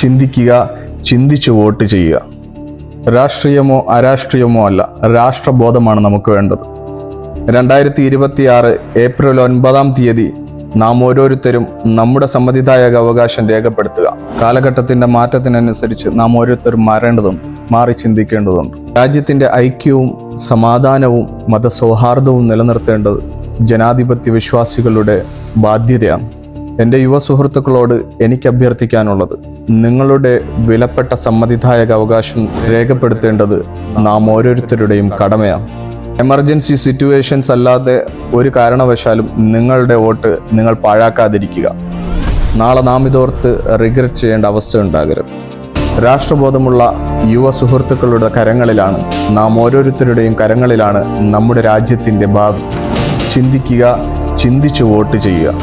ചിന്തിക്കുക, ചിന്തിച്ചു വോട്ട് ചെയ്യുക. രാഷ്ട്രീയമോ അരാഷ്ട്രീയമോ അല്ല, രാഷ്ട്രബോധമാണ് നമുക്ക് വേണ്ടത്. 2026 ഏപ്രിൽ 9 നാം ഓരോരുത്തരും നമ്മുടെ സമ്മതിദായക അവകാശം രേഖപ്പെടുത്തുക. കാലഘട്ടത്തിന്റെ മാറ്റത്തിനനുസരിച്ച് നാം ഓരോരുത്തരും മാറി ചിന്തിക്കേണ്ടതുണ്ട്. രാജ്യത്തിന്റെ ഐക്യവും സമാധാനവും മതസൗഹാർദ്ദവും നിലനിർത്തേണ്ടത് ജനാധിപത്യ വിശ്വാസികളുടെ ബാധ്യതയാണ്. എൻ്റെ യുവ സുഹൃത്തുക്കളോട് എനിക്ക് അഭ്യർത്ഥിക്കാനുള്ളത്, നിങ്ങളുടെ വിലപ്പെട്ട സമ്മതിദായക അവകാശം രേഖപ്പെടുത്തേണ്ടത് നാം ഓരോരുത്തരുടെയും കടമയാണ്. എമർജൻസി സിറ്റുവേഷൻസ് അല്ലാതെ ഒരു കാരണവശാലും നിങ്ങളുടെ വോട്ട് നിങ്ങൾ പാഴാക്കാതിരിക്കുക. നാളെ നാം ഇതോർത്ത് റിഗ്രറ്റ് ചെയ്യേണ്ട അവസ്ഥ ഉണ്ടാകരുത്. രാഷ്ട്രബോധമുള്ള യുവ സുഹൃത്തുക്കളുടെ കരങ്ങളിലാണ്, നാം ഓരോരുത്തരുടെയും കരങ്ങളിലാണ് നമ്മുടെ രാജ്യത്തിൻ്റെ ഭാവി. ചിന്തിക്കുക, ചിന്തിച്ചു വോട്ട് ചെയ്യുക.